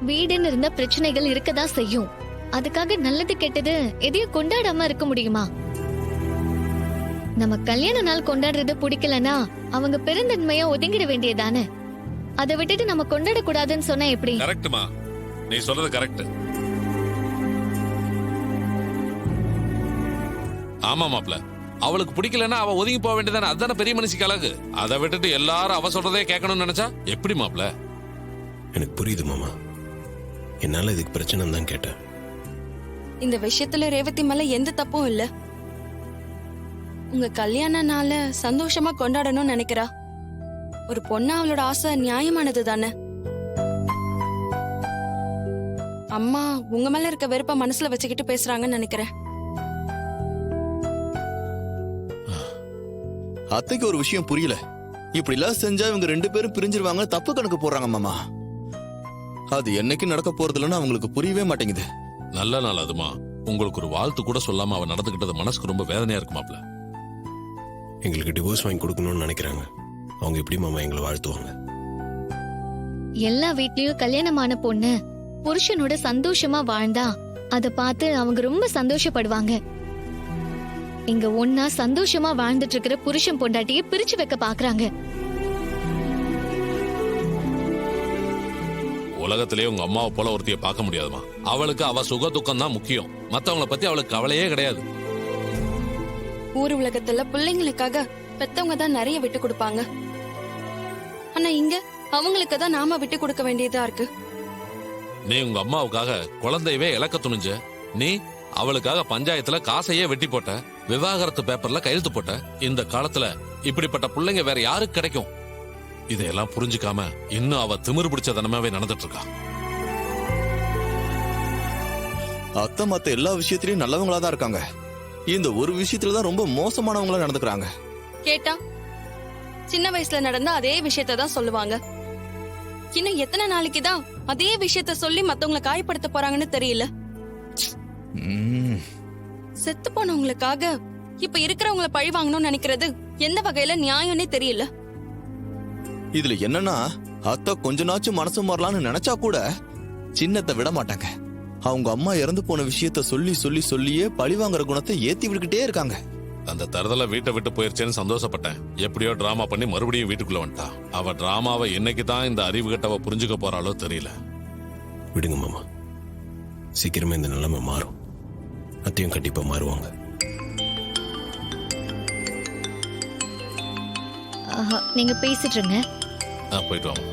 வீடுன்னு இருந்த பிரச்சனைகள் இருக்கதான் செய்யும். அதுக்காக நல்லது கெட்டது எதையும் கொண்டாடாம இருக்க முடியுமா? நம்ம கல்யாண நாள் கொண்டாடுறது பிடிக்கலனா அவங்க பெருந்தன்மையா ஒதுங்கிட வேண்டியதானே. அதை விட்டுட்டு நம்ம கொண்டாட கூடாதுன்னு சொன்னா எப்படி? கரெக்ட்மா, நீ சொல்றது கரெக்ட். ஆமா மாப்ள, அவளுக்கு பிடிக்கலன்னா அவ ஒதுங்கி போக வேண்டியதானே. அதுதானே பெரிய மனுஷிக்கு அழகு. அதை விட்டுட்டு எல்லாரும் அவ சொல்றதே கேட்கணும்னு நினைச்சா எப்படி மாப்ள? எனக்கு புரியுது மாமா, என்னால இதுக்கு பிரச்சனை தான் கேட்டேன். இந்த விஷயத்துல ரேவதி மேல எந்த தப்பும் இல்ல. உங்க கல்யாண நாள சந்தோஷமா கொண்டாடணும்னு நினைக்கிறா. ஒரு பொண்ணு அவளோட ஆசை நியாயமானது தானே. அம்மா உங்க மேல இருக்க வெறுப்ப மனசுல வச்சுக்கிட்டு பேசுறாங்கன்னு நினைக்கிறேன். அத்தைக்கு ஒரு விஷயம் புரியல. இப்படி எல்லாம் செஞ்சா இவங்க 2 பேரும் பிரிஞ்சிருவாங்க, தப்பு கணக்கு போடுறாங்க மாமா. அது என்னைக்கு நடக்க போறது இல்லைன்னு அவங்களுக்கு புரியவே மாட்டேங்குது. நல்ல நாள் அதுமா, உங்களுக்கு ஒரு வாழ்த்து கூட சொல்லாம அவ நடந்துகிட்டது மனசுக்கு ரொம்ப வேதனையா இருக்கு மாப்ள. எங்களுக்கு டிவோர்ஸ் வாங்கி கொடுக்கணும்னு நினைக்கிறாங்க. அவங்க எப்படி மாமா எங்களை வாழ்த்துவாங்க? எல்லா வீட்லயும் கல்யாணமான பொண்ணு புருஷனோட சந்தோஷமா வாழ்ந்தா அத பார்த்து அவங்க ரொம்ப சந்தோஷப்படுவாங்க. இங்க ஒன்னா சந்தோஷமா வாழ்ந்துட்டு இருக்கிற புருஷன் பொண்டாட்டிய பிரிச்சு வைக்க பாக்குறாங்க. உலகத்திலேயே உங்க அம்மாவை போல ஒருத்திய பார்க்க முடியாதுமா. அவளுக்கு அவ சுக துக்கம் தான் முக்கியம். மத்தவங்கள பத்தி அவளுக்கு கவலையே கிடையாது. ஊர் உலகத்துல பிள்ளைங்களுக்காக பெத்தவங்க தான் நிறைய விட்டு கொடுப்பாங்க. ஆனா இங்க அவங்களுக்கு தான் நாம விட்டு கொடுக்க வேண்டியதா இருக்கு. நீ உங்க அம்மாவுக்காக குழந்தையவே இழக்க துணிஞ்ச. நீ அவளுக்காக பஞ்சாயத்துல காசையே வெட்டி போட்ட, விவாகரத்து பேப்பர்ல கையெழுத்து போட்ட. இந்த காலத்துல இப்படிப்பட்ட பிள்ளைங்க வேற யாருக்கு கிடைக்கும்? இதையெல்லாம் புரிஞ்சுக்காம இன்னும் அவ திமிரு பிடிச்ச தனமாவே நடந்துட்டு இருக்கா. அத்தை மத்த எல்லா விஷயத்திலயும் நல்லவங்களா தான் இருக்காங்க. இந்த ஒரு விஷயத்துலதான் ரொம்ப மோசமானவங்களா நடந்துக்கிறாங்க. கேட்டா சின்ன வயசுல நடந்த அதே விஷயத்த தான் சொல்லுவாங்க. இன்னும் எத்தனை நாளைக்கு தான் அதே விஷயத்த சொல்லி மத்தவங்களை காயப்படுத்த போறாங்கன்னு தெரியல. செத்து போனவங்களுக்காக இப்ப இருக்கிறவங்கள பழி வாங்கணும்னு நினைக்கிறது எந்த வகையில நியாயம்னே தெரியல. இதுல என்னன்னா, அத்தை கொஞ்ச நாச்சும் மனசு மாறலாம்னு நினைச்சா கூட சின்னத்தை விட மாட்டாங்க. அவங்க அம்மா இறந்து போன விஷயத்த சொல்லி சொல்லி சொல்லியே பழி வாங்குற குணத்தை ஏத்தி விட்டுக்கிட்டே இருக்காங்க. அந்த தருதல வீட்டை விட்டு போயிருச்சேன்னு சந்தோஷப்பட்டேன். எப்படியோ டிராமா பண்ணி மறுபடியும் வீட்டுக்குள்ள வந்துட்டா. அவ டிராமாவை என்னைக்கு தான் இந்த அறிவு கட்டவ புரிஞ்சுக்க போறாளோ தெரியல. விடுங்க மாமா, சீக்கிரமே இந்த நிலைமை மாறும். அத்தையும் கண்டிப்பா மாறுவாங்க. நீங்க பேசிட்டு இருங்க. போயிட்டு வாங்க.